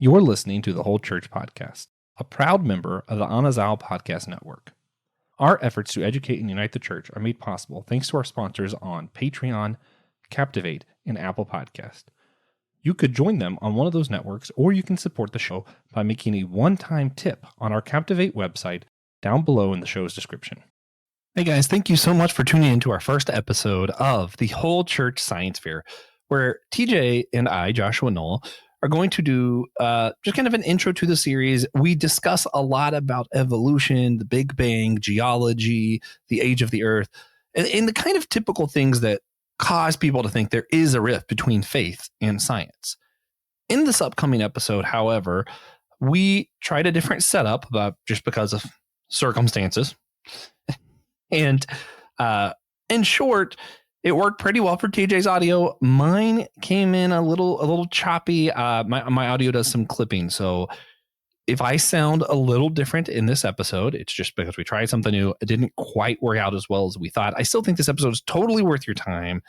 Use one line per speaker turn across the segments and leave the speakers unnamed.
You're listening to the Whole Church Podcast, a proud member of the Anazal Podcast Network. Our efforts to educate and unite the church are made possible thanks to our sponsors on Patreon, Captivate, and Apple Podcast. You could join them on one of those networks, or you can support the show by making a one-time tip on our Captivate website down below in the show's description. Hey guys, thank you so much for tuning in to our first episode of the Whole Church Science Fair, where TJ and I, Joshua and Noel, are going to do just kind of an intro to the series. We discuss a lot about evolution, the Big Bang, geology, the age of the Earth, and the kind of typical things that cause people to think there is a rift between faith and science. In this upcoming episode, however, we tried a different setup just because of circumstances. And in short, it worked pretty well for TJ's audio. Mine came in a little choppy. My audio does some clipping. So if I sound a little different in this episode, it's just because we tried something new. It didn't quite work out as well as we thought. I still think this episode is totally worth your time.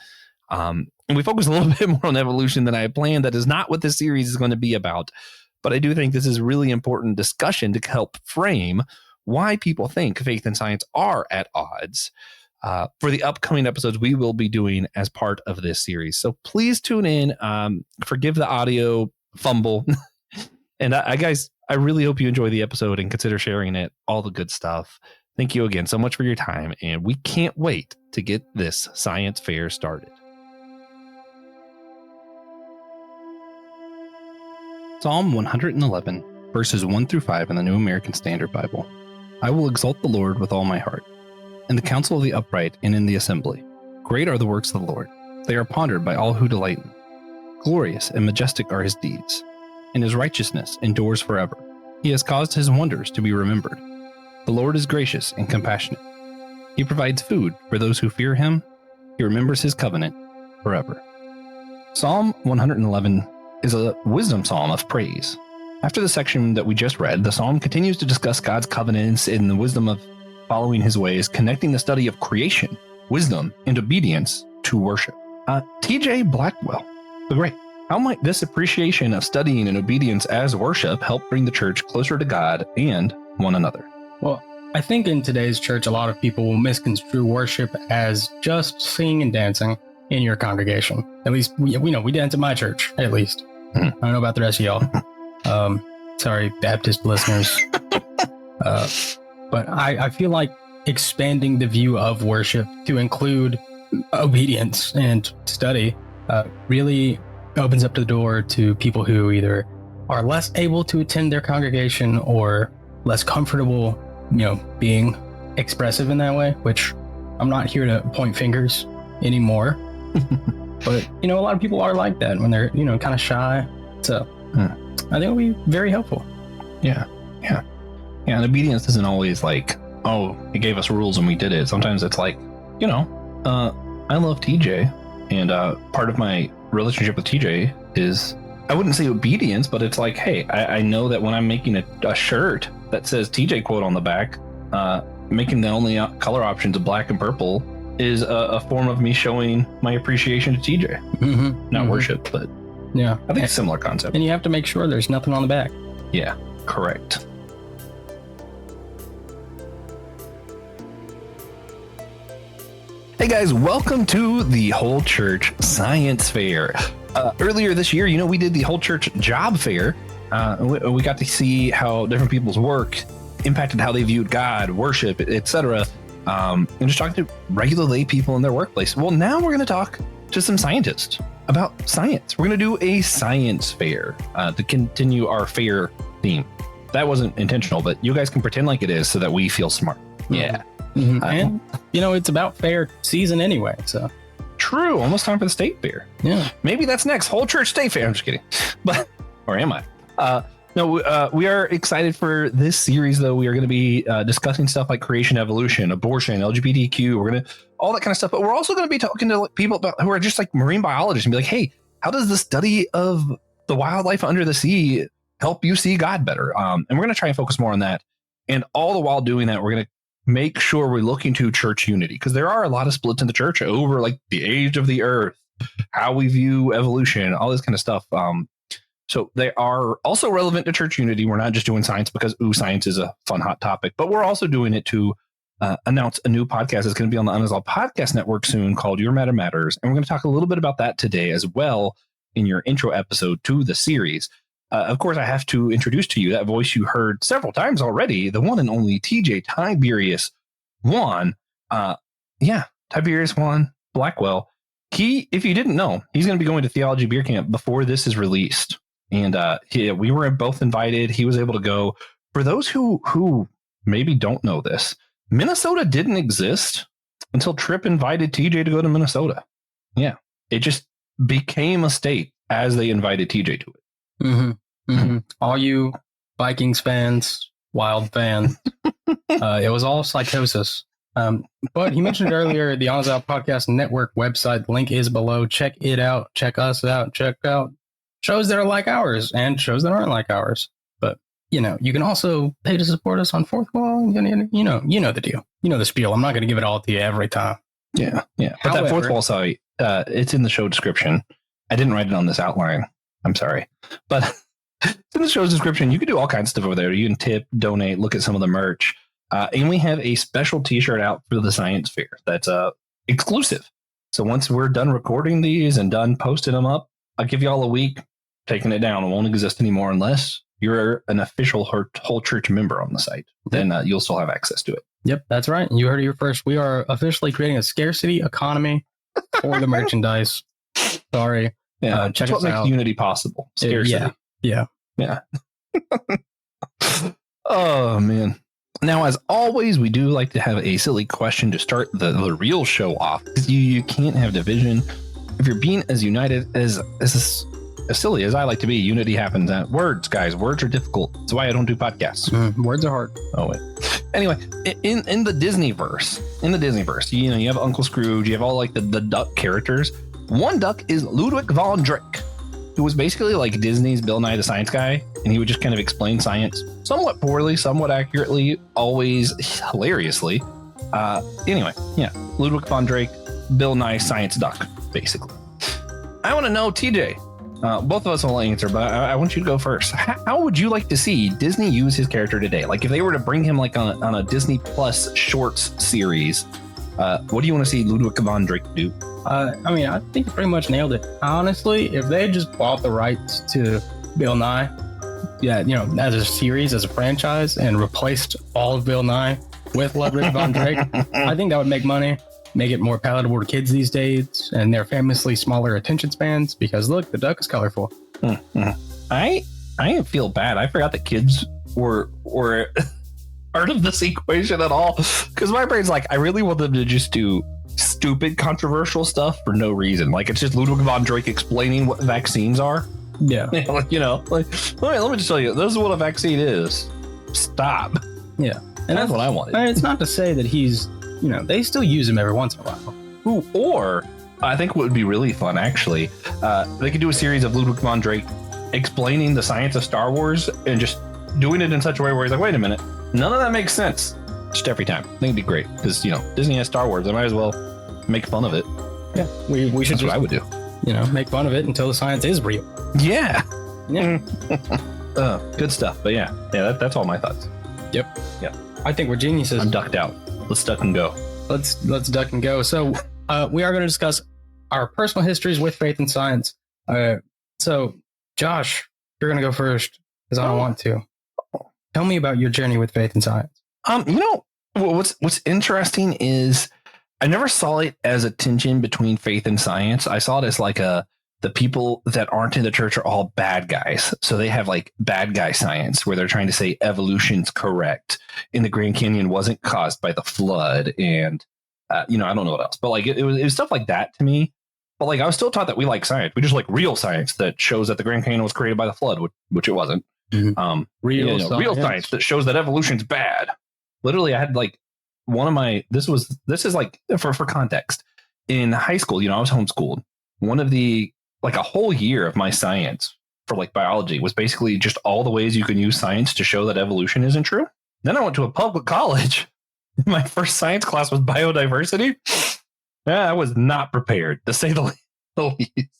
And we focus a little bit more on evolution than I had planned. That is not what this series is going to be about. But I do think this is a really important discussion to help frame why people think faith and science are at odds. For the upcoming episodes we will be doing as part of this series. So please tune in. Forgive the audio fumble. And guys, I really hope you enjoy the episode and consider sharing it, all the good stuff. Thank you again so much for your time. And we can't wait to get this science fair started. Psalm 111, verses 1 through 5 in the New American Standard Bible. I will exalt the Lord with all my heart. In the counsel of the upright and in the assembly. Great are the works of the Lord. They are pondered by all who delight in them. Glorious and majestic are his deeds, and his righteousness endures forever. He has caused his wonders to be remembered. The Lord is gracious and compassionate. He provides food for those who fear him. He remembers his covenant forever. Psalm 111 is a wisdom psalm of praise. After the section that we just read, the psalm continues to discuss God's covenants and the wisdom of following his ways, connecting the study of creation, wisdom, and obedience to worship. TJ Blackwell, the great. How might this appreciation of studying and obedience as worship help bring the church closer to God and one another?
Well, I think in today's church, a lot of people will misconstrue worship as just singing and dancing in your congregation. At least we dance at my church, at least. I don't know about the rest of y'all. Sorry, Baptist listeners. But I feel like expanding the view of worship to include obedience and study really opens up the door to people who either are less able to attend their congregation or less comfortable, being expressive in that way, which I'm not here to point fingers anymore. But, a lot of people are like that when they're, kind of shy. So I think it'll be very helpful.
Yeah. And obedience isn't always like, oh, he gave us rules and we did it. Sometimes it's like, I love TJ, and part of my relationship with TJ is, I wouldn't say obedience, but it's like, hey, I know that when I'm making a shirt that says TJ quote on the back, making the only color options of black and purple is a form of me showing my appreciation to TJ. Not worship, but
yeah,
I think it's a similar concept.
And you have to make sure there's nothing on the back.
Yeah, correct. Hey guys, welcome to the Whole Church Science Fair. Earlier this year, we did the Whole Church Job Fair. We got to see how different people's work impacted how they viewed God, worship, etc. And just talking to regular lay people in their workplace. Well, now we're going to talk to some scientists about science. We're going to do a science fair to continue our fair theme. That wasn't intentional, but you guys can pretend like it is so that we feel smart. Yeah.
Mm-hmm. And, it's about fair season anyway, so.
True. Almost time for the state fair.
Yeah.
Maybe that's next. Whole Church State Fair. I'm just kidding. Or am I? No, we are excited for this series, though. We are going to be discussing stuff like creation, evolution, abortion, LGBTQ. We're going to all that kind of stuff. But we're also going to be talking to people who are just like marine biologists and be like, hey, how does the study of the wildlife under the sea help you see God better? And we're going to try and focus more on that. And all the while doing that, we're going to make sure we're looking to church unity, because there are a lot of splits in the church over like the age of the earth, how we view evolution, all this kind of stuff. So they are also relevant to church unity. We're not just doing science because, science is a fun, hot topic, but we're also doing it to announce a new podcast that's going to be on the Unresolved Podcast Network soon called Your Matter Matters. And we're going to talk a little bit about that today as well in your intro episode to the series. Of course, I have to introduce to you that voice you heard several times already, the one and only TJ Tiberius Juan. Tiberius Juan Blackwell. He, if you didn't know, he's going to be going to Theology Beer Camp before this is released. And we were both invited. He was able to go. For those who maybe don't know this, Minnesota didn't exist until Tripp invited TJ to go to Minnesota. Yeah, it just became a state as they invited TJ to it.
Mm-hmm. Mm-hmm. All you Vikings fans, Wild fans, it was all psychosis. But he mentioned earlier the Unresolved Podcast Network website. The link is below. Check it out. Check us out. Check out shows that are like ours and shows that aren't like ours. But, you can also pay to support us on Fourth Wall. You know the deal. You know the spiel. I'm not going to give it all to you every time.
Yeah. But that Fourth Wall site, it's in the show description. I didn't write it on this outline. I'm sorry. But it's in the show's description. You can do all kinds of stuff over there. You can tip, donate, look at some of the merch. And we have a special t-shirt out for the science fair that's exclusive. So once we're done recording these and done posting them up, I'll give you all a week taking it down. It won't exist anymore unless you're an official whole church member on the site. Then you'll still have access to it.
Yep, that's right. You heard it here first. We are officially creating a scarcity economy for the merchandise. Sorry.
Yeah,
check
that's what makes
out.
unity possible. Scarcity.
Yeah.
Oh, man. Now, as always, we do like to have a silly question to start the real show off. You can't have division. If you're being as united as silly as I like to be, unity happens at words, guys. Words are difficult. That's why I don't do podcasts.
Words are hard.
Oh, wait. Anyway, in the Disneyverse, you have Uncle Scrooge, you have all like the duck characters. One duck is Ludwig von Drake, who was basically like Disney's Bill Nye the Science Guy, and he would just kind of explain science somewhat poorly, somewhat accurately, always hilariously. Ludwig von Drake, Bill Nye Science Duck, basically. I want to know, TJ, both of us will answer, but I want you to go first. How would you like to see Disney use his character today? Like if they were to bring him like on a Disney Plus shorts series, what do you want to see Ludwig von Drake do?
I think you pretty much nailed it. Honestly, if they just bought the rights to Bill Nye, as a series, as a franchise, and replaced all of Bill Nye with Ludwig von Drake, I think that would make money, make it more palatable to kids these days and their famously smaller attention spans. Because look, the duck is colorful.
I feel bad. I forgot that kids were part of this equation at all. Because my brain's like, I really want them to just do stupid controversial stuff for no reason. Like it's just Ludwig von Drake explaining what vaccines are.
Yeah.
Let me just tell you, this is what a vaccine is. Stop.
Yeah.
And that's what I wanted.
It's not to say that he's, they still use him every once in a while.
Or I think what would be really fun, actually, they could do a series of Ludwig von Drake explaining the science of Star Wars and just doing it in such a way where he's like, wait a minute, none of that makes sense. Just every time. I think it'd be great because, Disney has Star Wars. I might as well make fun of it.
Yeah, we should
That's what I would do.
Make fun of it until the science is real.
Yeah.
Yeah.
Good stuff. But yeah, that's all my thoughts.
Yep.
Yeah.
I think we're geniuses.
I'm ducked out. Let's duck and go.
Let's duck and go. So we are going to discuss our personal histories with faith and science. So Josh, you're going to go first because I don't want to. Tell me about your journey with faith and science.
What's interesting is I never saw it as a tension between faith and science. I saw it as like the people that aren't in the church are all bad guys. So they have like bad guy science where they're trying to say evolution's correct and the Grand Canyon wasn't caused by the flood. And, I don't know what else, but like it was stuff like that to me. But like I was still taught that we like science. We just like real science that shows that the Grand Canyon was created by the flood, which it wasn't.
Mm-hmm.
Real science that shows that evolution's bad. Literally, I had like one of my this is like for context. In high school, I was homeschooled. One of the like a whole year of my science for like biology was basically just all the ways you can use science to show that evolution isn't true. Then I went to a public college. My first science class was biodiversity. Yeah, I was not prepared, to say the least.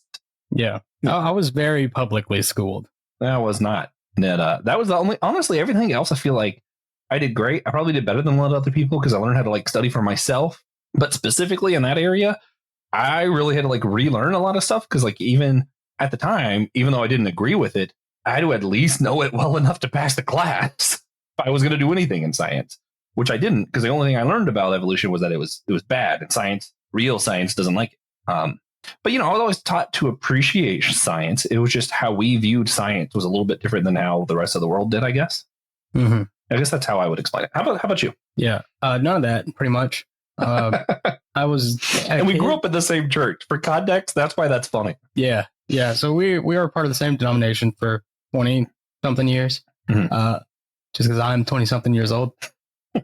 Yeah, I was very publicly schooled.
I was not. That was the only, honestly, everything else I feel like I did great. I probably did better than a lot of other people because I learned how to like study for myself. But specifically in that area, I really had to like relearn a lot of stuff because like even at the time, even though I didn't agree with it, I had to at least know it well enough to pass the class if I was going to do anything in science, which I didn't because the only thing I learned about evolution was that it was bad and science, real science doesn't like it. But, I was always taught to appreciate science. It was just how we viewed science was a little bit different than how the rest of the world did, I guess.
Mm-hmm.
I guess that's how I would explain it. How about you?
Yeah, none of that, pretty much. I was,
and we grew up in the same church. For context, that's why that's funny.
Yeah. So we were part of the same denomination for 20 something years.
Mm-hmm.
Just because I'm 20 something years old.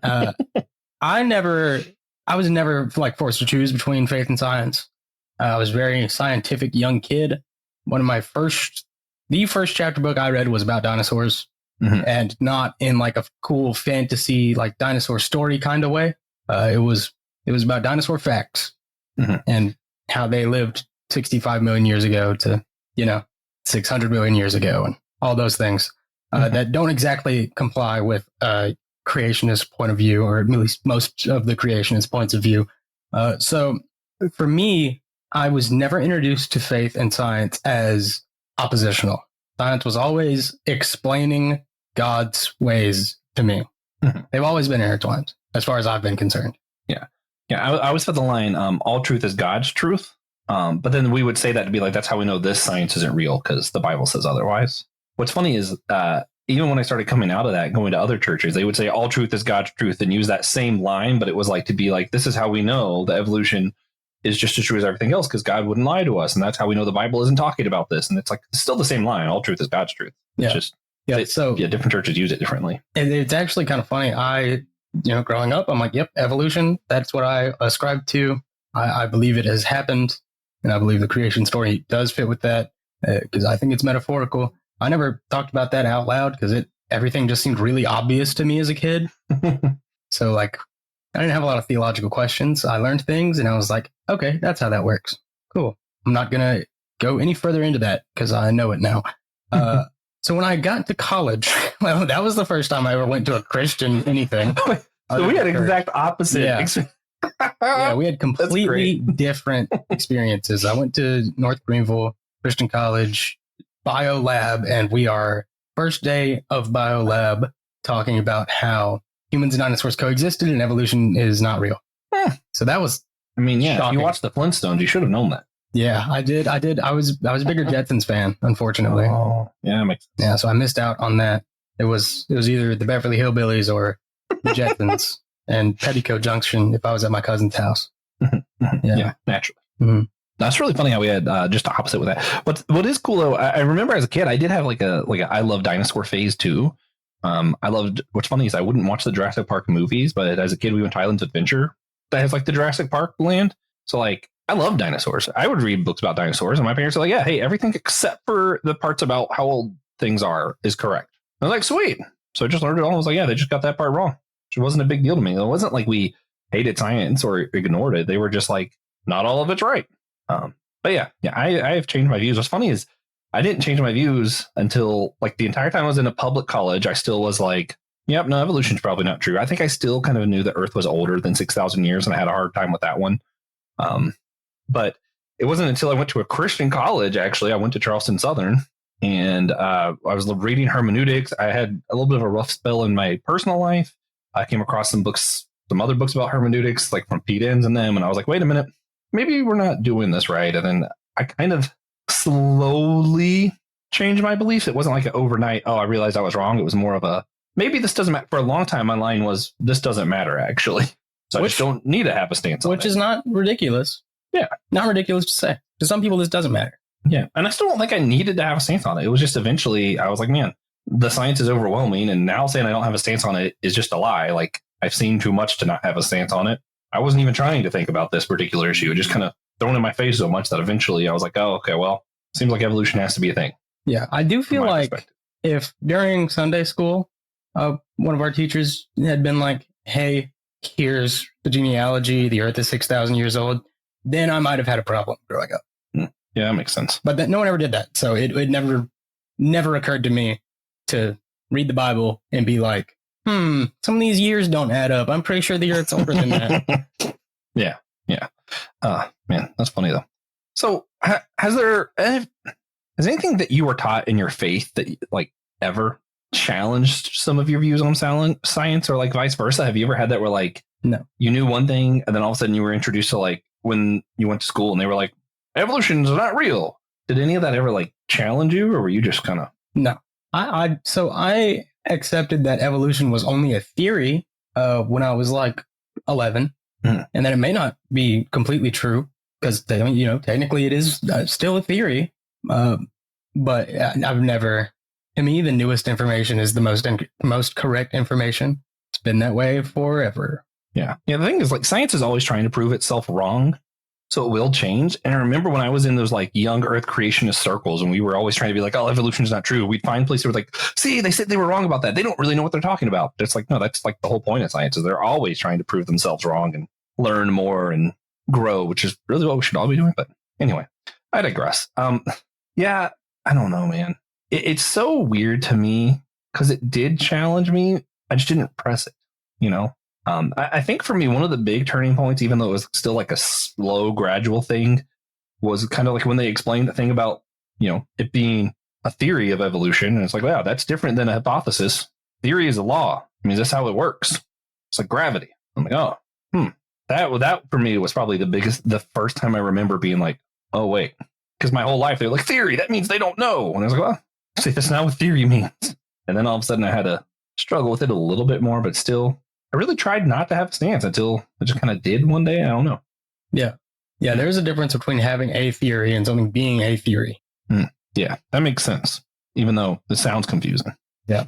I was never like forced to choose between faith and science. I was a very scientific young kid. The first chapter book I read was about dinosaurs, and not in like a cool fantasy, like dinosaur story kind of way. It was about dinosaur facts and how they lived 65 million years ago to, 600 million years ago and all those things that don't exactly comply with a creationist point of view, or at least most of the creationist points of view. So for me, I was never introduced to faith and science as oppositional. Science was always explaining God's ways to me. They've always been intertwined, as far as I've been concerned.
Yeah. I always said the line, all truth is God's truth. But then we would say that to be like, that's how we know this science isn't real because the Bible says otherwise. What's funny is even when I started coming out of that, going to other churches, they would say all truth is God's truth and use that same line. But it was like to be like, this is how we know that evolution is just as true as everything else because God wouldn't lie to us. And that's how we know the Bible isn't talking about this. And it's like, it's still the same line. All truth is God's truth. It's just, different churches use it differently.
And it's actually kind of funny. Growing up, I'm like, yep, evolution. That's what I ascribe to. I believe it has happened. And I believe the creation story does fit with that because I think it's metaphorical. I never talked about that out loud because everything just seemed really obvious to me as a kid. So like, I didn't have a lot of theological questions. I learned things and I was like, okay, that's how that works. Cool. I'm not going to go any further into that because I know it now. So when I got to college, well, that was the first time I ever went to a Christian anything.
So we had exact opposite.
Yeah, we had completely different experiences. I went to North Greenville Christian College Bio Lab, and we are first day of Bio Lab talking about how humans and dinosaurs coexisted and evolution is not real. So that was,
shocking. If you watched the Flintstones, you should have known that.
Yeah, I did. I was a bigger Jetsons fan, unfortunately.
Oh, yeah, makes sense.
Yeah, so I missed out on that. It was either the Beverly Hillbillies or the Jetsons and Petticoat Junction if I was at my cousin's house.
Yeah, naturally. That's really funny how we had just the opposite with that. What is cool though, I remember as a kid, I did have like a I love dinosaur phase too. I loved. What's funny is I wouldn't watch the Jurassic Park movies, but as a kid we went to Islands of Adventure that has like the Jurassic Park land. So like I love dinosaurs. I would read books about dinosaurs, and my parents are like, yeah, hey, everything except for the parts about how old things are is correct. I was like, sweet. So I just learned it all. I was like, yeah, they just got that part wrong. It wasn't a big deal to me. It wasn't like we hated science or ignored it. They were just like, not all of it's right. But yeah, I have changed my views. What's funny is I didn't change my views until like the entire time I was in a public college. I still was like, yep, no, evolution's probably not true. I think I still kind of knew that Earth was older than 6,000 years, and I had a hard time with that one. But it wasn't until I went to a Christian college, actually. I went to Charleston Southern, and I was reading hermeneutics. I had a little bit of a rough spell in my personal life. I came across some other books about hermeneutics, like from Pete Enns and them, and I was like, wait a minute, maybe we're not doing this right. And then I kind of slowly changed my beliefs. It wasn't like an overnight, I realized I was wrong. It was more of a, maybe this doesn't matter. For a long time, my line was, this doesn't matter, actually. So I just don't need to have a stance on it.
Which is not ridiculous.
Yeah.
Not ridiculous to say. To some people, this doesn't matter.
Yeah. And I still don't think I needed to have a stance on it. It was just eventually, I was like, man, the science is overwhelming. And now saying I don't have a stance on it is just a lie. Like, I've seen too much to not have a stance on it. I wasn't even trying to think about this particular issue. It just kind of thrown in my face so much that eventually I was like, oh, okay, well, seems like evolution has to be a thing.
Yeah. I do feel like if during Sunday school, one of our teachers had been like, hey, here's the genealogy, the Earth is 6,000 years old, then I might have had a problem growing up.
Yeah, that makes sense.
But no one ever did that. So it never never occurred to me to read the Bible and be like, some of these years don't add up. I'm pretty sure the Earth's older than that.
Yeah. Man, that's funny though. So has anything that you were taught in your faith that like ever challenged some of your views on science, or like vice versa? Have you ever had that where like,
no,
you knew one thing and then all of a sudden you were introduced to like when you went to school and they were like, evolution is not real? Did any of that ever like challenge you, or were you just kind of?
No, I accepted that evolution was only a theory when I was like 11, and that it may not be completely true because technically it is still a theory. But I've never. To me, the newest information is the most correct information. It's been that way forever.
Yeah. The thing is, like, science is always trying to prove itself wrong, so it will change. And I remember when I was in those like Young Earth Creationist circles, and we were always trying to be like, "Oh, evolution is not true." We'd find places where like, "See, they said they were wrong about that. They don't really know what they're talking about." It's like, no, that's like the whole point of science is they're always trying to prove themselves wrong and learn more and grow, which is really what we should all be doing. But anyway, I digress. Yeah, I don't know, man. It's so weird to me because it did challenge me. I just didn't press it, I think for me, one of the big turning points, even though it was still like a slow, gradual thing, was kind of like when they explained the thing about, it being a theory of evolution. And it's like, wow, that's different than a hypothesis. Theory is a law. I mean, that's how it works. It's like gravity. I'm like, oh, that for me was probably the first time I remember being like, oh, wait, because my whole life they were like, theory, that means they don't know. And I was like, well, see, that's not what theory means. And then all of a sudden I had to struggle with it a little bit more, but still, I really tried not to have a stance until I just kind of did one day. I don't know.
Yeah. There's a difference between having a theory and something being a theory.
Yeah, that makes sense. Even though it sounds confusing.
Yeah.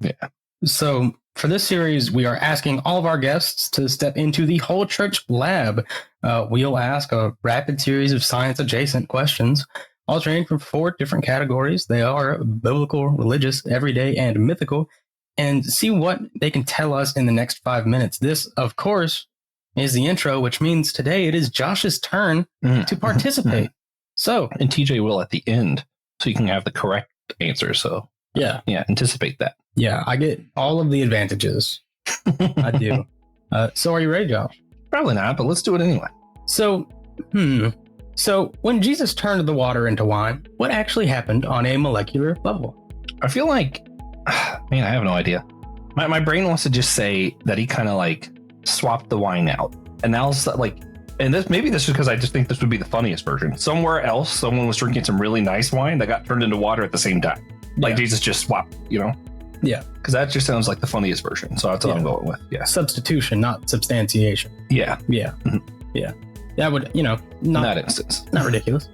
Yeah.
So for this series, we are asking all of our guests to step into the whole church lab. We'll ask a rapid series of science adjacent questions, alternating from 4 different categories. They are biblical, religious, everyday, and mythical, and see what they can tell us in the next 5 minutes. This, of course, is the intro, which means today it is Josh's turn to participate. So,
and TJ will at the end, so you can have the correct answer. So, yeah, anticipate that.
Yeah, I get all of the advantages. I do. So, are you ready, Josh?
Probably not, but let's do it anyway.
So, when Jesus turned the water into wine, what actually happened on a molecular level?
I feel like, man, I have no idea. My brain wants to just say that he kind of like swapped the wine out. And now it's like, and this is because I just think this would be the funniest version. Somewhere else, someone was drinking some really nice wine that got turned into water at the same time. Like Jesus just swapped, Yeah. Because that just sounds like the funniest version. So that's what I'm going with. Yeah.
Substitution, not substantiation.
Yeah.
Yeah. Yeah. That would, not
in that instance.
Not ridiculous.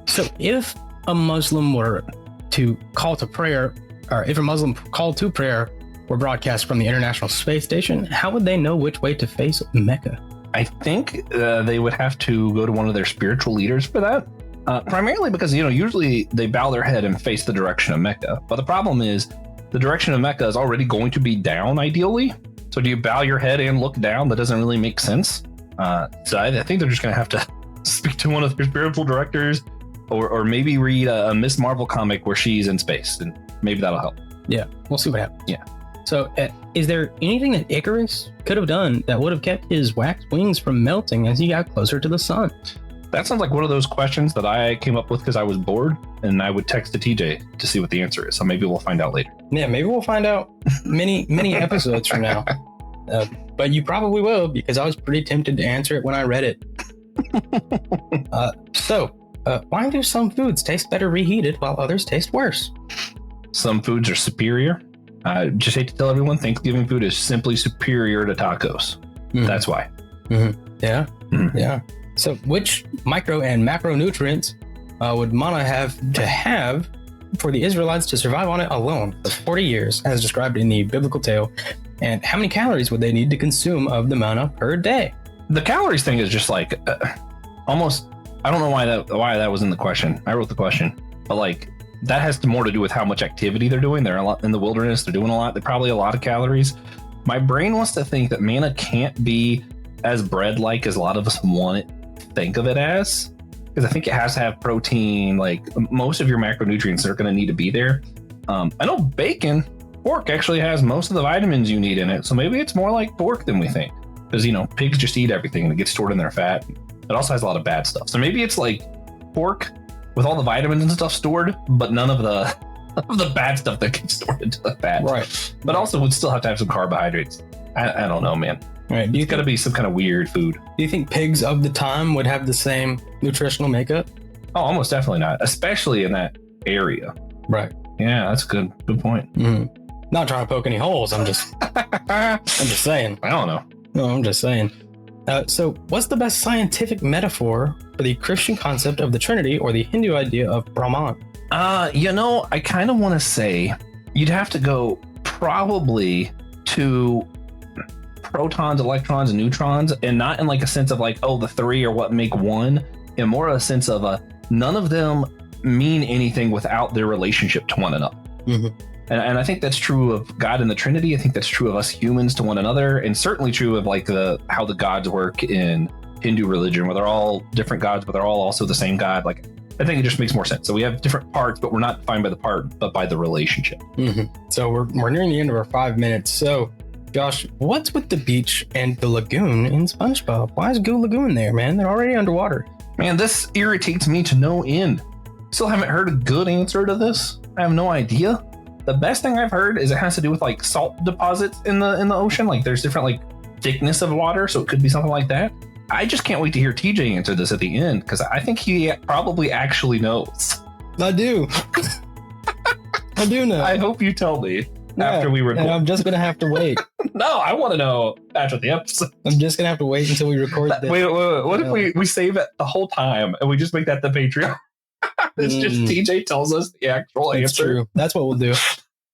So if a Muslim were to call to prayer, or if a Muslim call to prayer were broadcast from the International Space Station, how would they know which way to face Mecca?
I think they would have to go to one of their spiritual leaders for that. Primarily because, usually they bow their head and face the direction of Mecca. But the problem is the direction of Mecca is already going to be down, ideally. So do you bow your head and look down? That doesn't really make sense. So I think they're just going to have to speak to one of their spiritual directors or maybe read a Miss Marvel comic where she's in space, and maybe that'll help.
Yeah, we'll see what happens.
Yeah.
So is there anything that Icarus could have done that would have kept his wax wings from melting as he got closer to the sun?
That sounds like one of those questions that I came up with because I was bored, and I would text to TJ to see what the answer is. So maybe we'll find out later.
Yeah, maybe we'll find out many episodes from now. But you probably will, because I was pretty tempted to answer it when I read it. So why do some foods taste better reheated while others taste worse?
Some foods are superior. I just hate to tell everyone, Thanksgiving food is simply superior to tacos. Mm-hmm. That's why.
Mm-hmm. Yeah. Mm-hmm. Yeah. So which micro and macronutrients would manna have to have for the Israelites to survive on it alone for 40 years, as described in the biblical tale? And how many calories would they need to consume of the manna per day?
The calories thing is just like almost, I don't know why that was in the question. I wrote the question, but like that has more to do with how much activity they're doing. They're a lot in the wilderness. They're doing a lot. They're probably a lot of calories. My brain wants to think that manna can't be as bread-like as a lot of us think of it as. because I think it has to have protein. Like most of your macronutrients are going to need to be there. I know pork actually has most of the vitamins you need in it. So maybe it's more like pork than we think, because, pigs just eat everything and it gets stored in their fat. It also has a lot of bad stuff. So maybe it's like pork with all the vitamins and stuff stored, but none of the bad stuff that gets stored into the fat.
Right.
But also would still have to have some carbohydrates. I don't know, man.
Right.
It's got to be some kind of weird food.
Do you think pigs of the time would have the same nutritional makeup?
Oh, almost definitely not, especially in that area.
Right.
Yeah, that's a good point.
Mm-hmm. Not trying to poke any holes. I'm just saying.
I don't know.
No, I'm just saying. So what's the best scientific metaphor for the Christian concept of the Trinity or the Hindu idea of Brahman?
I kind of want to say you'd have to go probably to protons, electrons, and neutrons, and not in like a sense of like, oh, the three are what make one, and more a sense of none of them mean anything without their relationship to one another.
Mm-hmm.
And I think that's true of God and the Trinity. I think that's true of us humans to one another, and certainly true of like how the gods work in Hindu religion, where they're all different gods, but they're all also the same God. Like, I think it just makes more sense. So we have different parts, but we're not defined by the part, but by the relationship.
Mm-hmm. So we're nearing the end of our 5 minutes. So, Josh, what's with the beach and the lagoon in SpongeBob? Why is Goo Lagoon there, man? They're already underwater.
Man, this irritates me to no end. Still haven't heard a good answer to this. I have no idea. The best thing I've heard is it has to do with like salt deposits in the ocean. Like there's different like thickness of water, so it could be something like that. I just can't wait to hear TJ answer this at the end, because I think he probably actually knows.
I do. I do know.
I hope you tell me after we record.
And I'm just going to have to wait.
No, I want to know after the episode.
I'm just going to have to wait until we record this.
Wait. What if we save it the whole time and we just make that the Patreon? It's just TJ tells us the actual
That's
answer.
True. That's what we'll do.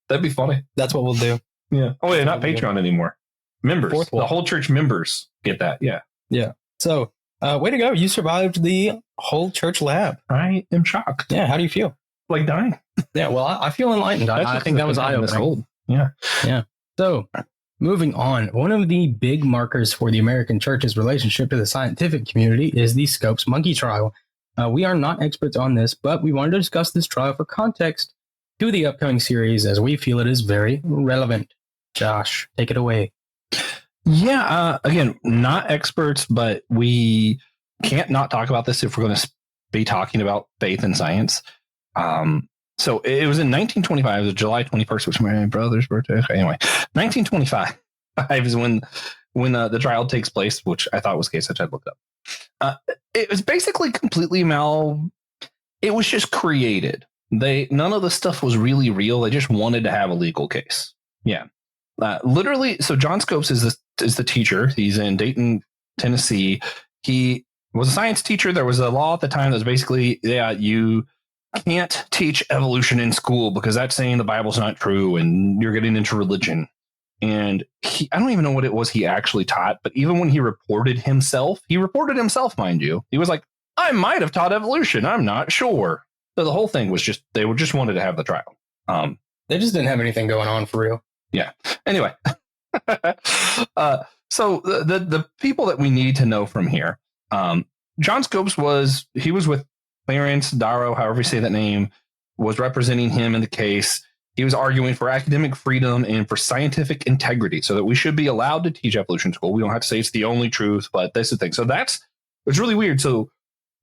That'd be funny.
That's what we'll do.
Yeah. Oh, wait, not Patreon anymore. Members. The whole church members get that. Yeah.
Yeah. So, way to go. You survived the whole church lab.
I am shocked.
Yeah. How do you feel?
Like dying.
Yeah. Well, I feel enlightened. I think that was eye-opening.
Yeah.
Yeah. So, moving on. One of the big markers for the American church's relationship to the scientific community is the Scopes monkey trial. We are not experts on this, but we wanted to discuss this trial for context to the upcoming series, as we feel it is very relevant. Josh, take it away.
Yeah, again, not experts, but we can't not talk about this if we're going to be talking about faith and science. So it was in 1925, it was July 21st, which was my brother's birthday. Okay, anyway, 1925 is when the trial takes place, which I thought was the case. I tried to look it up. It was basically completely it was just created. None of the stuff was really real. They just wanted to have a legal case. Yeah. Literally, so John Scopes is the teacher. He's in Dayton, Tennessee. He was a science teacher. There was a law at the time that was basically, you can't teach evolution in school because that's saying the Bible's not true and you're getting into religion. And I don't even know what it was he actually taught, but even when he reported himself, mind you, he was like, I might have taught evolution. I'm not sure. So the whole thing was they just wanted to have the trial.
They just didn't have anything going on for real.
Yeah. Anyway, so the people that we need to know from here, John Scopes was with Clarence Darrow, however you say that name, was representing him in the case. He was arguing for academic freedom and for scientific integrity, so that we should be allowed to teach evolution in school. We don't have to say it's the only truth, but that's the thing. So it's really weird. So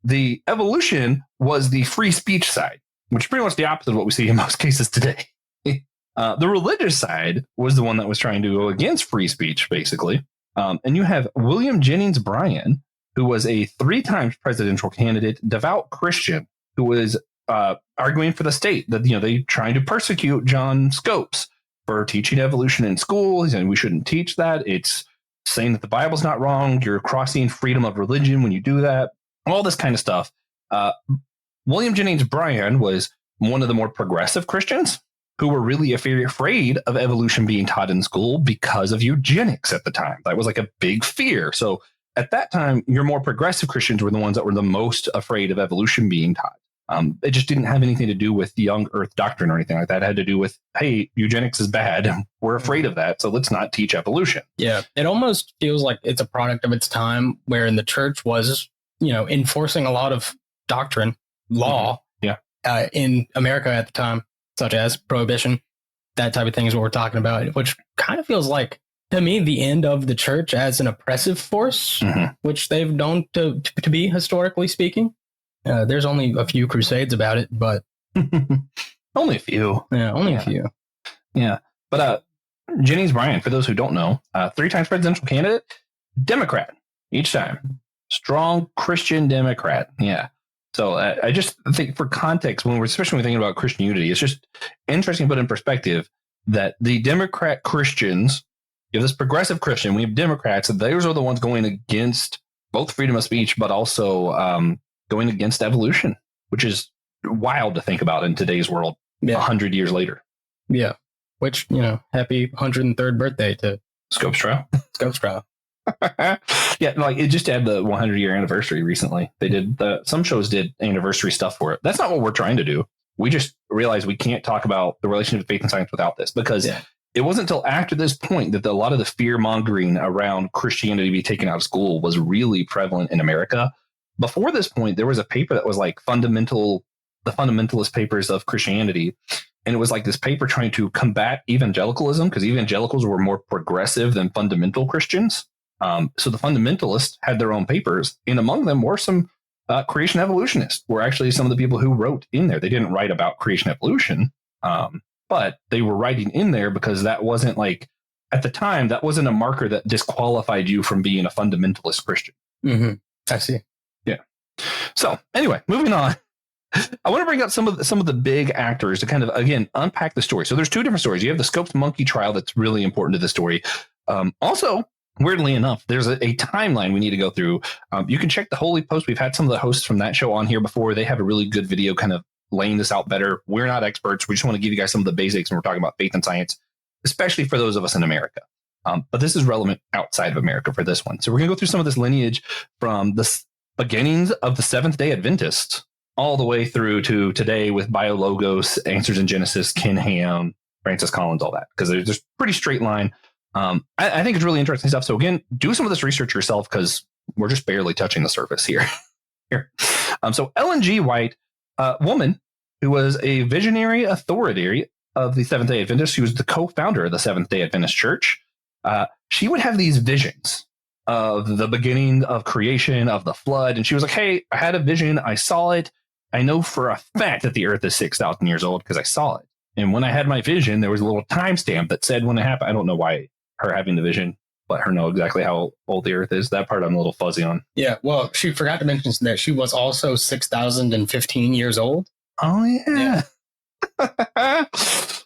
the evolution was the free speech side, which is pretty much the opposite of what we see in most cases today. The religious side was the one that was trying to go against free speech, basically. And you have William Jennings Bryan, who was a 3-time presidential candidate, devout Christian, who was arguing for the state that, they trying to persecute John Scopes for teaching evolution in school. He's saying we shouldn't teach that. It's saying that the Bible's not wrong. You're crossing freedom of religion when you do that. All this kind of stuff. William Jennings Bryan was one of the more progressive Christians who were really afraid of evolution being taught in school because of eugenics at the time. That was like a big fear. So at that time, your more progressive Christians were the ones that were the most afraid of evolution being taught. It just didn't have anything to do with the young earth doctrine or anything like that. It had to do with, hey, eugenics is bad. We're afraid of that. So let's not teach evolution.
Yeah. It almost feels like it's a product of its time, wherein the church was, enforcing a lot of doctrine, law, in America at the time, such as prohibition. That type of thing is what we're talking about, which kind of feels like, to me, the end of the church as an oppressive force, which they've known to be, historically speaking. There's only a few crusades about it, but
only a few.
Yeah, only a few.
Yeah, but Jennings Bryan, for those who don't know, 3 times presidential candidate, Democrat each time, strong Christian Democrat. Yeah. So I just think, for context, especially when we're thinking about Christian unity, it's just interesting to put in perspective that the Democrat Christians, you have this progressive Christian, we have Democrats, those are the ones going against both freedom of speech, but also going against evolution, which is wild to think about in today's world 100 years later.
Yeah. Which, happy 103rd birthday to
Scopes
Trial.
Yeah, like it just had the 100-year anniversary recently. They did some shows did anniversary stuff for it. That's not what we're trying to do. We just realized we can't talk about the relationship of faith and science without this, because it wasn't until after this point that a lot of the fear mongering around Christianity be taken out of school was really prevalent in America. Before this point, there was a paper that was like the fundamentalist papers of Christianity. And it was like this paper trying to combat evangelicalism, because evangelicals were more progressive than fundamental Christians. So the fundamentalists had their own papers, and among them were some creation evolutionists, were actually some of the people who wrote in there. They didn't write about creation evolution, but they were writing in there because that wasn't like, at the time, that wasn't a marker that disqualified you from being a fundamentalist Christian.
I see.
Yeah. So anyway, moving on. I want to bring up some of the big actors to kind of, again, unpack the story. So there's 2 different stories. You have the Scopes monkey trial that's really important to the story. Also, weirdly enough, there's a timeline we need to go through. You can check the Holy Post. We've had some of the hosts from that show on here before. They have a really good video kind of laying this out better. We're not experts. We just want to give you guys some of the basics when we're talking about faith and science, especially for those of us in America. But this is relevant outside of America for this one. So we're going to go through some of this lineage from the beginnings of the Seventh-day Adventists all the way through to today with BioLogos, Answers in Genesis, Ken Ham, Francis Collins, all that, because there's pretty straight line. I think it's really interesting stuff. So again, do some of this research yourself, because we're just barely touching the surface here. So Ellen G. White, woman who was a visionary authority of the Seventh-day Adventists, she was the co-founder of the Seventh-day Adventist Church. She would have these visions of the beginning of creation, of the flood. And she was like, hey, I had a vision. I saw it. I know for a fact that the earth is 6,000 years old because I saw it. And when I had my vision, there was a little timestamp that said when it happened. I don't know why her having the vision let her know exactly how old the earth is. That part I'm a little fuzzy on.
Yeah, well, she forgot to mention that she was also 6,015 years old.
Oh, yeah.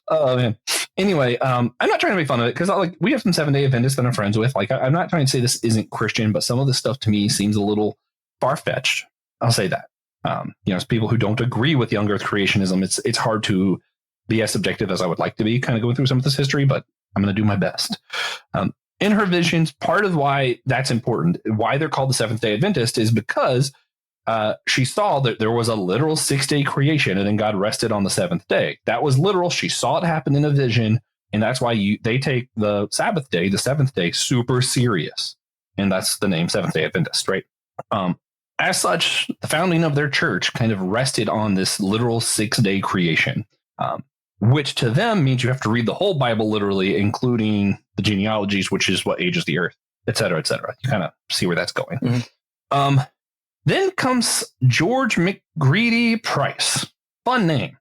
Oh, man. Anyway, I'm not trying to make fun of it, because we have some Seventh-day Adventists that I'm friends with. I'm not trying to say this isn't Christian, but some of this stuff to me seems a little far-fetched. I'll say that. It's people who don't agree with Young Earth Creationism. It's hard to be as subjective as I would like to be, kind of going through some of this history, but I'm going to do my best. In her visions, part of why that's important, why they're called the Seventh-day Adventist, is because she saw that there was a literal 6-day creation, and then God rested on the 7th day. That was literal. She saw it happen in a vision, and that's why they take the Sabbath day, the 7th day, super serious. And that's the name Seventh-day Adventist, right? As such, the founding of their church kind of rested on this literal 6-day creation, which to them means you have to read the whole Bible literally, including the genealogies, which is what ages the earth, et cetera, et cetera. You kind of see where that's going. Mm-hmm. Then comes George McGreedy Price. Fun name.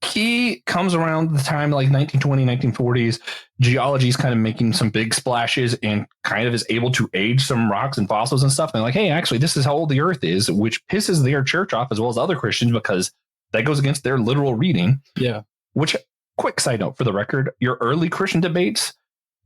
He comes around the time like 1920, 1940s. Geology is kind of making some big splashes and kind of is able to age some rocks and fossils and stuff. And they're like, hey, actually, this is how old the earth is, which pisses their church off as well as other Christians, because that goes against their literal reading.
Yeah.
Which, quick side note for the record, your early Christian debates,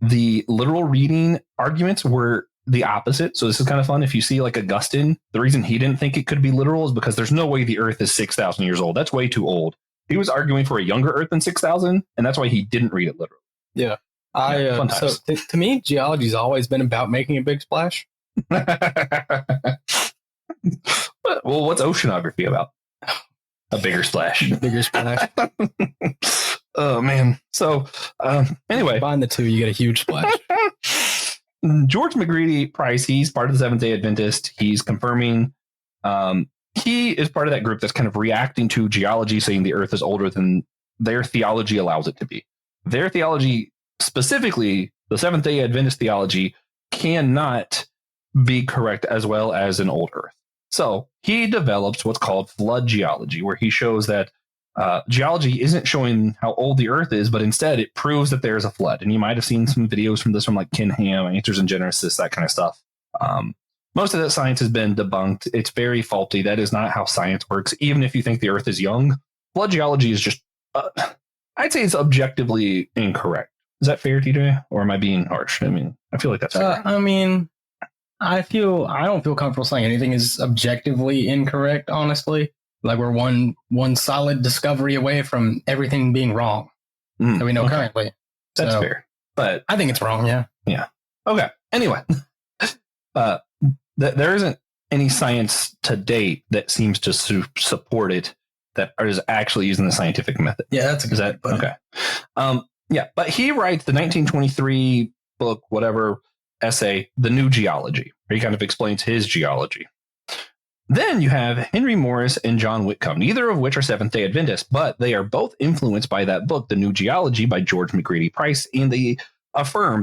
the literal reading arguments were the opposite. So this is kind of fun. If you see like Augustine, the reason he didn't think it could be literal is because there's no way the earth is 6,000 years old. That's way too old. He was arguing for a younger earth than 6,000, and that's why he didn't read it literally.
Yeah. To me, geology's always been about making a big splash.
Well, what's oceanography about? A bigger splash.
Bigger splash.
Oh, man. So, anyway.
Combine the two, you get a huge splash.
George McGreedy Price, he's part of the Seventh-day Adventist. He's confirming he is part of that group that's kind of reacting to geology saying the Earth is older than their theology allows it to be. Their theology, specifically the Seventh-day Adventist theology, cannot be correct as well as an old Earth. So he develops what's called flood geology, where he shows that geology isn't showing how old the Earth is, but instead it proves that there's a flood. And you might have seen some videos from this from like Ken Ham, Answers in Genesis, that kind of stuff. Most of that science has been debunked. It's very faulty. That is not how science works. Even if you think the Earth is young, flood geology is just, I'd say it's objectively incorrect. Is that fair, TJ? Or am I being harsh? I mean, I feel like that's fair.
I mean, I don't feel comfortable saying anything is objectively incorrect, honestly. Like we're one solid discovery away from everything being wrong that we know currently.
That's fair. But
I think it's wrong, yeah.
Yeah. Okay. Anyway, there isn't any science to date that seems to support it that is actually using the scientific method.
Yeah, that's exactly
okay. Yeah, but he writes the 1923 book, whatever, essay, The New Geology, where he kind of explains his geology. Then you have Henry Morris and John Whitcomb, neither of which are Seventh-day Adventists, but they are both influenced by that book, The New Geology by George McGrady Price, and they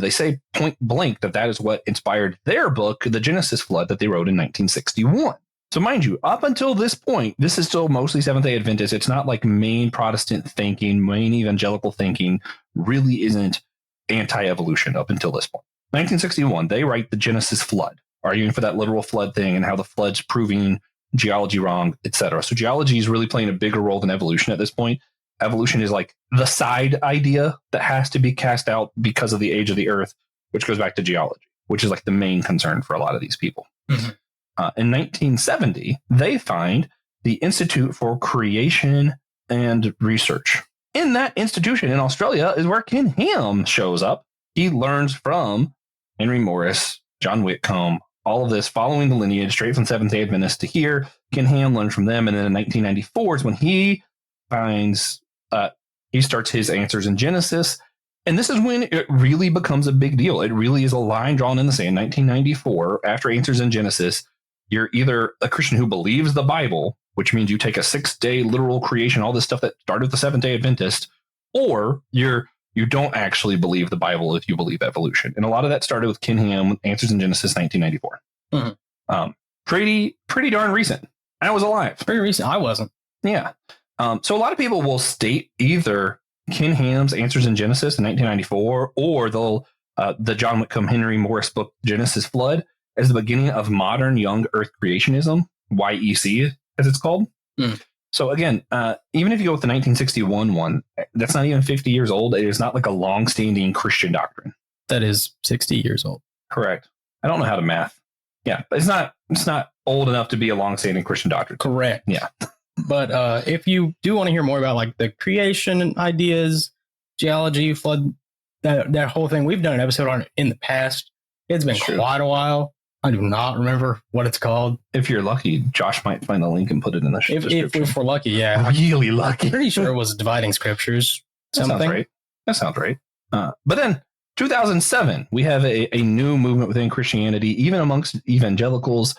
say point blank that is what inspired their book, The Genesis Flood, that they wrote in 1961. So mind you, up until this point, this is still mostly Seventh-day Adventist. It's not like main Protestant thinking, main evangelical thinking really isn't anti-evolution up until this point. 1961, they write The Genesis Flood, arguing for that literal flood thing and how the flood's proving geology wrong, etc. So geology is really playing a bigger role than evolution at this point. Evolution is like the side idea that has to be cast out because of the age of the Earth, which goes back to geology, which is like the main concern for a lot of these people. Mm-hmm. In 1970, they find the Institute for Creation and Research. In that institution in Australia is where Ken Ham shows up. He learns from Henry Morris, John Whitcomb, all of this following the lineage straight from Seventh-day Adventists to here. Ken Ham learns from them. And then in 1994 is when he starts his Answers in Genesis. And this is when it really becomes a big deal. It really is a line drawn in the sand. 1994, after Answers in Genesis, you're either a Christian who believes the Bible, which means you take a 6-day literal creation, all this stuff that started with the Seventh-day Adventist, or you don't actually believe the Bible if you believe evolution. And a lot of that started with Ken Ham, Answers in Genesis, 1994. Mm-hmm. Pretty darn recent. I was alive.
Pretty recent. I wasn't.
Yeah. So a lot of people will state either Ken Ham's Answers in Genesis in 1994 or the John Whitcomb Henry Morris book, Genesis Flood, as the beginning of modern Young Earth Creationism, YEC, as it's called. Mm. So again, even if you go with the 1961 one, that's not even 50 years old. It is not like a long-standing Christian doctrine.
That is 60 years old.
Correct. I don't know how to math. Yeah, but it's not old enough to be a long-standing Christian doctrine.
Correct.
Yeah.
But if you do want to hear more about like the creation ideas, geology, flood, that whole thing, we've done an episode on it in the past. It's been quite a while. I do not remember what it's called.
If you're lucky, Josh might find the link and put it in the description.
If we're lucky, yeah.
Really lucky.
I'm pretty sure it was Dividing Scriptures.
That sounds right. But then 2007, we have a new movement within Christianity, even amongst evangelicals,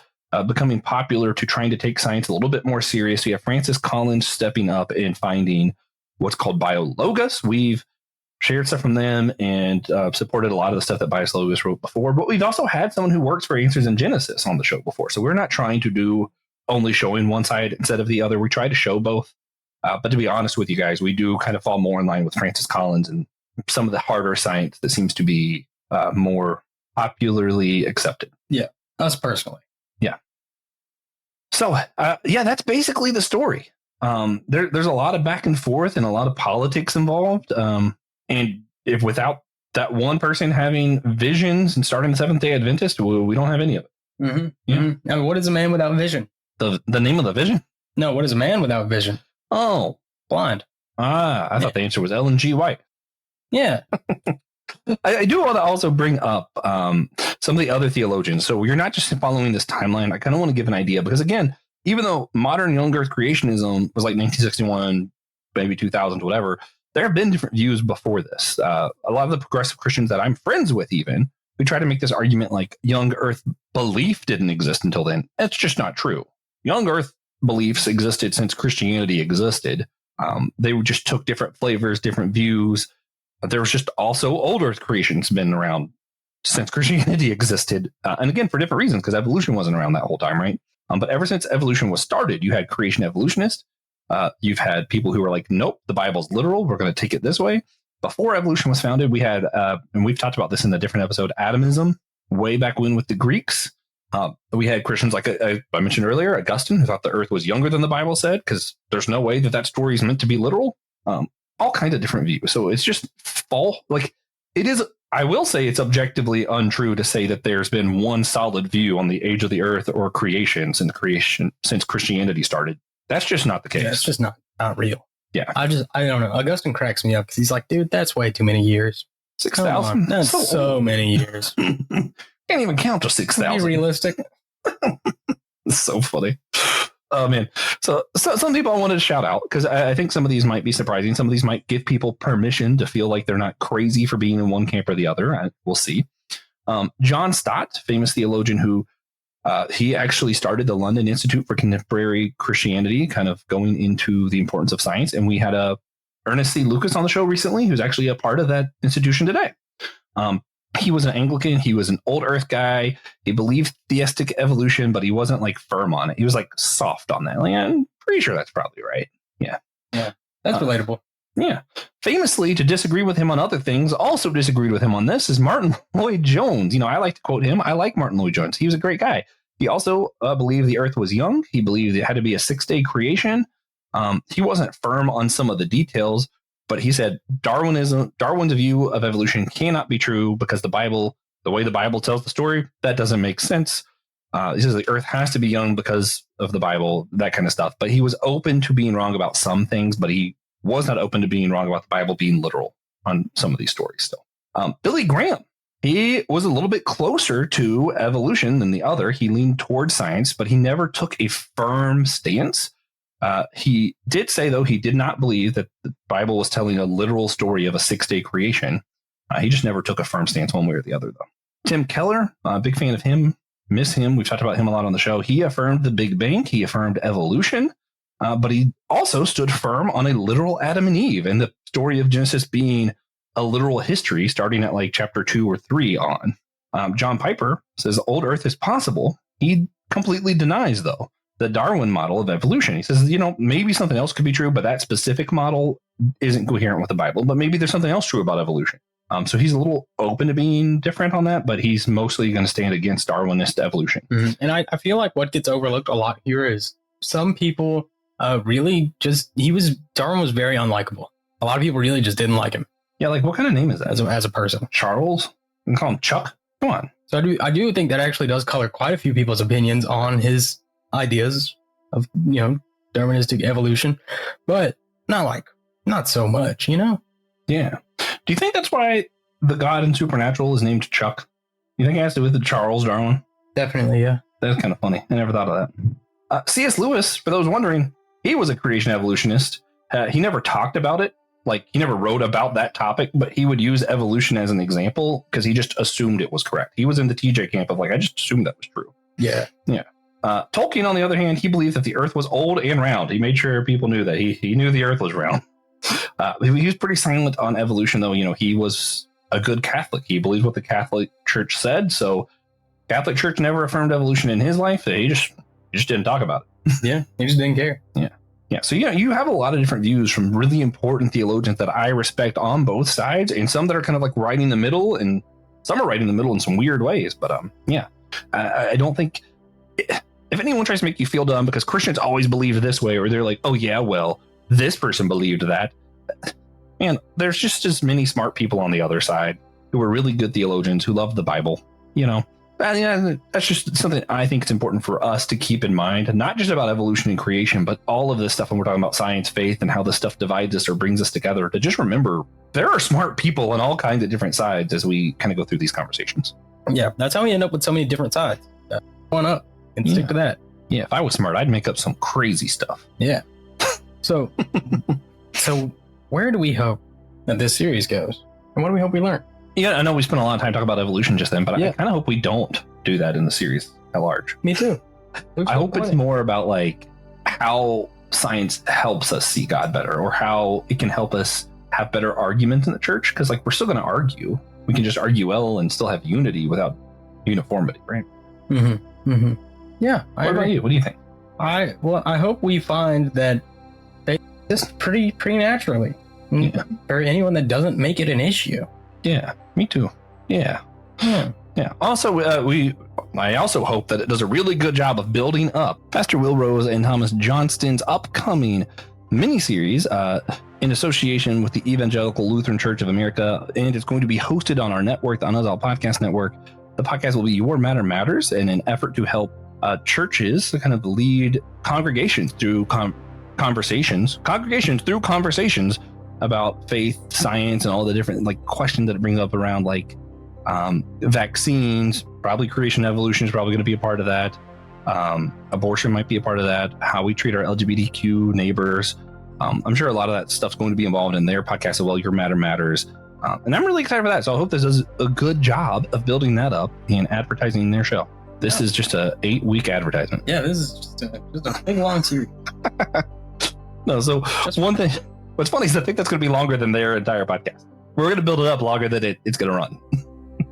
becoming popular to trying to take science a little bit more serious. We have Francis Collins stepping up and finding what's called biologos. We've shared stuff from them and supported a lot of the stuff that Biologos wrote before. But we've also had someone who works for Answers in Genesis on the show before. So we're not trying to do only showing one side instead of the other. We try to show both. But to be honest with you guys, we do kind of fall more in line with Francis Collins and some of the harder science that seems to be more popularly accepted.
Yeah, us personally.
Yeah. So, that's basically the story. There's a lot of back and forth and a lot of politics involved. And if without that one person having visions and starting the Seventh-day Adventist, we don't have any of it.
Mm-hmm. Yeah. Mm-hmm. I mean, what is a man without vision?
The name of the vision?
No, what is a man without vision?
Oh,
blind.
I thought the answer was Ellen G. White.
Yeah.
I do want to also bring up some of the other theologians. So you're not just following this timeline. I kind of want to give an idea because, again, even though modern Young Earth Creationism was like 1961, maybe 2000, whatever, there have been different views before this. A lot of the progressive Christians that I'm friends with, even, we try to make this argument like Young Earth belief didn't exist until then. That's just not true. Young Earth beliefs existed since Christianity existed. They just took different flavors, different views. There was just also old Earth creation's been around since Christianity existed. And again, for different reasons, because evolution wasn't around that whole time, right? But ever since evolution was started, you had creation evolutionists. You've had people who were like, nope, the Bible's literal. We're going to take it this way. Before evolution was founded, we had, and we've talked about this in a different episode, atomism, way back when with the Greeks. We had Christians like I mentioned earlier, Augustine, who thought the earth was younger than the Bible said, because there's no way that story is meant to be literal. All kinds of different views. So it's just like it is. I will say it's objectively untrue to say that there's been one solid view on the age of the earth or creation since Christianity started. That's just not the case.
Yeah, it's just not real.
Yeah.
I don't know. Augustine cracks me up because he's like, dude, that's way too many years.
6,000?
That's so many years.
Can't even count to 6,000.
Be realistic.
It's so funny. Oh, man. So some people I wanted to shout out because I think some of these might be surprising. Some of these might give people permission to feel like they're not crazy for being in one camp or the other. We'll see. John Stott, famous theologian who he actually started the London Institute for Contemporary Christianity, kind of going into the importance of science. And we had Ernest C. Lucas on the show recently, who's actually a part of that institution today. He was an Anglican. He was an old earth guy. He believed theistic evolution, but he wasn't like firm on it. He was like soft on that. Like, I'm pretty sure that's probably right. Yeah.
Yeah. That's relatable.
Yeah. Famously, to disagree with him on other things, also disagreed with him on this is Martin Lloyd-Jones. You know, I like to quote him. I like Martin Lloyd-Jones. He was a great guy. He also believed the earth was young. He believed it had to be a 6-day creation. He wasn't firm on some of the details, but he said Darwin's view of evolution cannot be true because the way the Bible tells the story, that doesn't make sense. He says the earth has to be young because of the Bible, that kind of stuff. But he was open to being wrong about some things, but he was not open to being wrong about the Bible being literal on some of these stories still. Billy Graham, he was a little bit closer to evolution than the other. He leaned towards science, but he never took a firm stance. He did say, though, he did not believe that the Bible was telling a literal story of a 6-day creation. He just never took a firm stance one way or the other, though. Tim Keller, big fan of him, miss him. We've talked about him a lot on the show. He affirmed the Big Bang. He affirmed evolution, but he also stood firm on a literal Adam and Eve and the story of Genesis being a literal history starting at like chapter 2 or 3 on. John Piper says old Earth is possible. He completely denies, though, the Darwin model of evolution. He says, maybe something else could be true, but that specific model isn't coherent with the Bible, but maybe there's something else true about evolution. So he's a little open to being different on that, but he's mostly going to stand against Darwinist evolution.
Mm-hmm. And I feel like what gets overlooked a lot here is some people really Darwin was very unlikable. A lot of people really just didn't like him.
Yeah, like what kind of name is that?
As a person.
Charles? You can call him Chuck? Come on.
So I do think that actually does color quite a few people's opinions on his ideas of, Darwinistic evolution, but not so much, Yeah.
Do you think that's why the God in Supernatural is named Chuck? You think it has to do with Charles Darwin?
Definitely, yeah.
That's kind of funny. I never thought of that. C.S. Lewis, for those wondering, he was a creation evolutionist. He never talked about it. Like, he never wrote about that topic, but he would use evolution as an example because he just assumed it was correct. He was in the TJ camp of I just assumed that was true.
Yeah.
Yeah. Tolkien, on the other hand, he believed that the earth was old and round. He made sure people knew that. He knew the earth was round. He was pretty silent on evolution, though. He was a good Catholic. He believed what the Catholic Church said. So Catholic Church never affirmed evolution in his life. He just didn't talk about it.
Yeah, he just didn't care.
Yeah. Yeah. So, you have a lot of different views from really important theologians that I respect on both sides, and some that are kind of like right in the middle, and some are right in the middle in some weird ways. But I don't think if anyone tries to make you feel dumb because Christians always believe this way, or they're like, oh, yeah, well, this person believed that. Man, there's just as many smart people on the other side who are really good theologians who love the Bible. That's just something I think it's important for us to keep in mind, not just about evolution and creation, but all of this stuff when we're talking about science, faith, and how this stuff divides us or brings us together, to just remember there are smart people on all kinds of different sides as we kind of go through these conversations.
Yeah, that's how we end up with so many different sides. One up and stick to that.
Yeah, if I was smart, I'd make up some crazy stuff.
Yeah. So where do we hope that this series goes? And what do we hope we learn?
Yeah, I know we spent a lot of time talking about evolution just then, but I kind of hope we don't do that in the series at large.
Me too.
I hope it's more about how science helps us see God better, or how it can help us have better arguments in the church. Because like we're still going to argue. We can just argue well and still have unity without uniformity, right?
Mm-hmm. Mm-hmm. Yeah.
What about you? What do you think?
I hope we find that they exist pretty naturally for anyone that doesn't make it an issue.
Yeah, me too. Yeah. Also, I also hope that it does a really good job of building up Pastor Will Rose and Thomas Johnston's upcoming miniseries in association with the Evangelical Lutheran Church of America, and it's going to be hosted on our network, the Unazal Podcast Network. The podcast will be Your Matter Matters, in an effort to help churches kind of lead congregations through conversations about faith, science, and all the different like questions that it brings up around like vaccines. Probably creation evolution is probably going to be a part of that. Abortion might be a part of that. How we treat our LGBTQ neighbors. I'm sure a lot of that stuff's going to be involved in their podcast as well. Your Matter Matters. And I'm really excited for that. So I hope this does a good job of building that up and advertising their show. This is just a 8-week advertisement.
Yeah, this is just a big long series.
No, so one thing, what's funny is I think that's going to be longer than their entire podcast. We're going to build it up longer than it's going to run.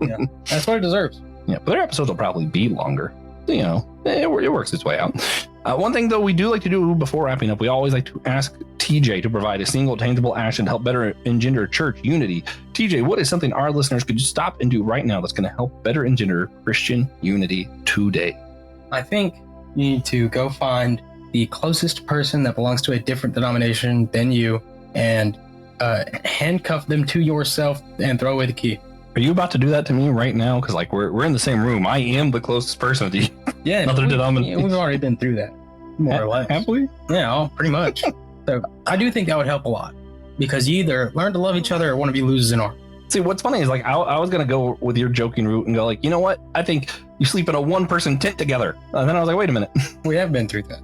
Yeah, that's what it deserves.
Yeah, but their episodes will probably be longer. You know, it works its way out. One thing, though, we do like to do before wrapping up, we always like to ask TJ to provide a single tangible action to help better engender church unity. TJ, what is something our listeners could stop and do right now that's going to help better engender Christian unity today?
I think you need to go find the closest person that belongs to a different denomination than you and handcuff them to yourself and throw away the key.
Are you about to do that to me right now? Because like we're in the same room. I am the closest person to you.
Yeah, we've already been through that, more or less.
Have we?
Yeah, pretty much. So I do think that would help a lot, because you either learn to love each other or one of you loses an arm.
See, what's funny is like I was gonna go with your joking route and go like, you know what? I think you sleep in a one-person tent together. And then I was like, wait a minute.
We have been through that.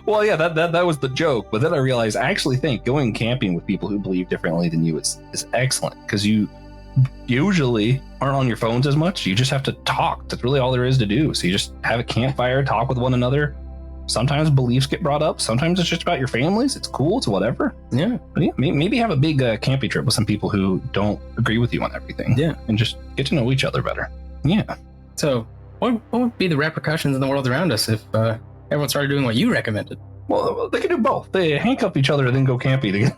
Well, yeah, that was the joke. But then I realized I actually think going camping with people who believe differently than you is excellent, because you usually aren't on your phones as much. You just have to talk. That's really all there is to do. So you just have a campfire, talk with one another. Sometimes beliefs get brought up. Sometimes it's just about your families. It's cool. It's whatever.
Yeah.
But yeah, maybe have a big camping trip with some people who don't agree with you on everything.
Yeah.
And just get to know each other better. Yeah.
So what would be the repercussions in the world around us if everyone started doing what you recommended?
Well, they could do both. They handcuff each other and then go camping together.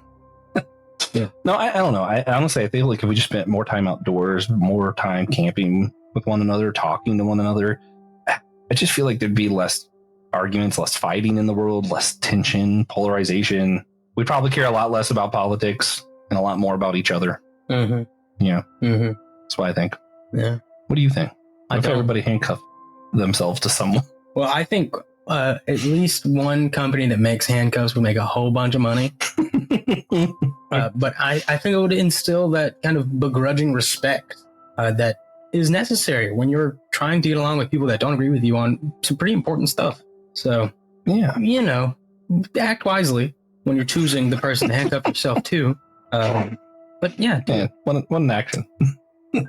Yeah.
No, I don't know. I honestly, I feel like if we just spent more time outdoors, more time camping with one another, talking to one another, I just feel like there'd be less arguments, less fighting in the world, less tension, polarization. We'd probably care a lot less about politics and a lot more about each other.
Mm-hmm.
Yeah.
Mm-hmm.
That's what I think.
Yeah.
What do you think? What if everybody handcuffed themselves to someone?
Well, I think at least one company that makes handcuffs would make a whole bunch of money. But I think it would instill that kind of begrudging respect that is necessary when you're trying to get along with people that don't agree with you on some pretty important stuff. So,
yeah,
you know, act wisely when you're choosing the person to handcuff yourself to. But yeah,
one action.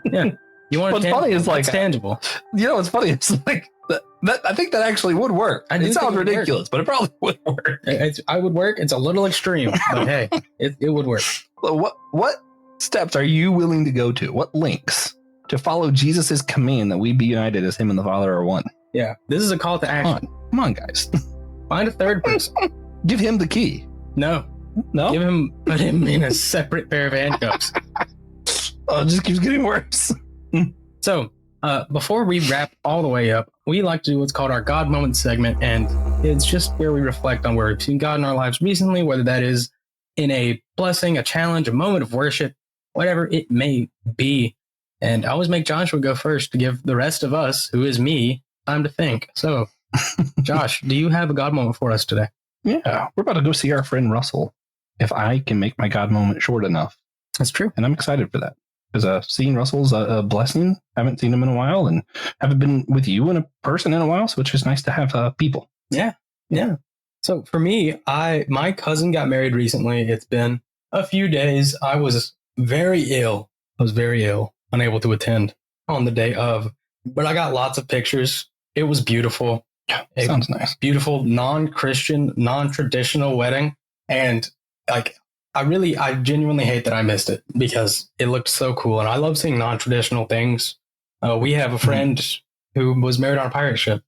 Yeah, you want.
What's funny is like
it's tangible.
You know, what's funny? It's like that. I think that actually would work. It sounds ridiculous, but it probably would work.
I would work. It's a little extreme, but hey, it would work.
What steps are you willing to go to? What links to follow Jesus's command that we be united as Him and the Father are one?
Yeah, this is a call to action.
Come on, guys.
Find a third person.
Give him the key.
No. Put him in a separate pair of handcuffs.
Oh, it just keeps getting worse.
So, before we wrap all the way up, we like to do what's called our God Moment segment, and it's just where we reflect on where we've seen God in our lives recently, whether that is in a blessing, a challenge, a moment of worship, whatever it may be. And I always make Joshua go first to give the rest of us, who is me, time to think. So, Josh, do you have a God moment for us today?
Yeah, we're about to go see our friend Russell. If I can make my God moment short enough.
That's true.
And I'm excited for that. Because seeing Russell's a blessing. I haven't seen him in a while and haven't been with you in a person in a while. So it's just nice to have people.
Yeah. Yeah. So for me, my cousin got married recently. It's been a few days. I was very ill. Unable to attend on the day of. But I got lots of pictures. It was beautiful.
Sounds nice.
Beautiful, non-Christian, non-traditional wedding. And like, I genuinely hate that I missed it because it looked so cool. And I love seeing non-traditional things. We have a friend who was married on a pirate ship.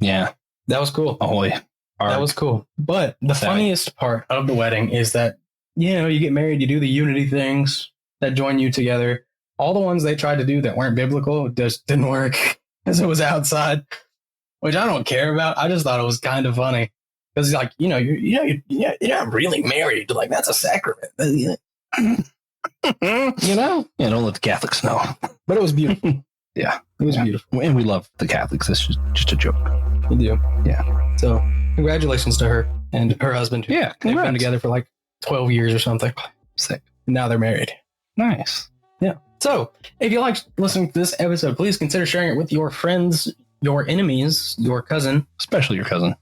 Yeah.
That was cool.
Ahoy.
That was cool. But the funniest part of the wedding is that, you get married, you do the unity things that join you together. All the ones they tried to do that weren't biblical just didn't work because it was outside, which I don't care about. I just thought it was kind of funny because, like, you're not really married. Like, that's a sacrament.
Yeah, don't let the Catholics know.
But it was beautiful.
Yeah,
it was beautiful,
and we love the Catholics. It's just a joke.
We do.
Yeah.
So congratulations to her and her husband.
Yeah,
they've been together for like 12 years or something.
Sick.
And now they're married.
Nice.
Yeah. So if you like listening to this episode, please consider sharing it with your friends, your enemies, your cousin.
Especially your cousin.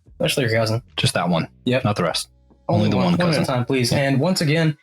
Just that one.
Yep.
Not the rest. Only the one cousin.
One at a time, please. Yeah. And once again,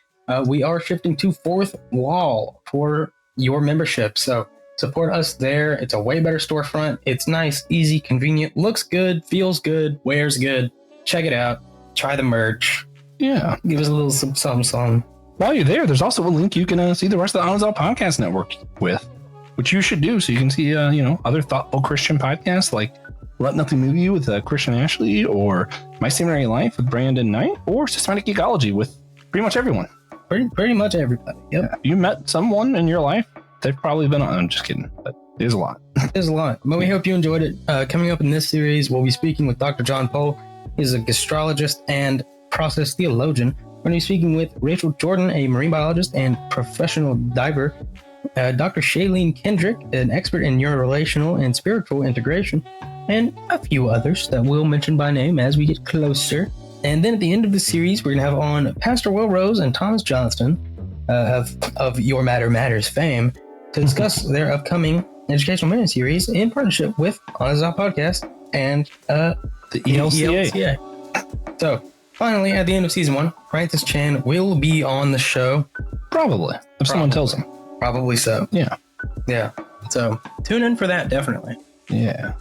we are shifting to Fourth Wall for your membership. So support us there. It's a way better storefront. It's nice, easy, convenient, looks good, feels good, wears good. Check it out. Try the merch.
Yeah.
Give us a little something.
While you're there, there's also a link you can see the rest of the Amidst Podcast Network with, which you should do so you can see, other thoughtful Christian podcasts like Let Nothing Move You with Christian Ashley, or My Seminary Life with Brandon Knight, or Systematic Geology with pretty much everyone.
Pretty much everybody. Yep.
Yeah. You met someone in your life. They've probably been on. I'm just kidding, but there's a lot.
There's a lot. But we hope you enjoyed it. Coming up in this series, we'll be speaking with Dr. John Pohl. He's a gastrologist and process theologian. We're going to be speaking with Rachel Jordan, a marine biologist and professional diver. Dr. Shailene Kendrick, an expert in neurorelational and spiritual integration. And a few others that we'll mention by name as we get closer. And then at the end of the series, we're going to have on Pastor Will Rose and Thomas Johnston of Your Matter Matters fame to discuss their upcoming educational miniseries in partnership with Amidst Podcast and the ELCA. So, finally, at the end of season 1, Francis Chan will be on the show.
Probably. If someone tells him.
Probably so.
Yeah.
Yeah. So, tune in for that, definitely.
Yeah.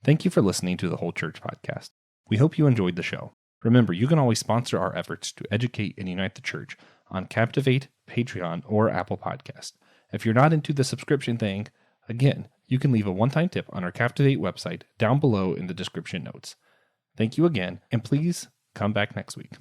Thank you for listening to the Whole Church Podcast. We hope you enjoyed the show. Remember, you can always sponsor our efforts to educate and unite the church on Captivate, Patreon, or Apple Podcast. If you're not into the subscription thing, again, you can leave a one-time tip on our Captivate website down below in the description notes. Thank you again, and please come back next week.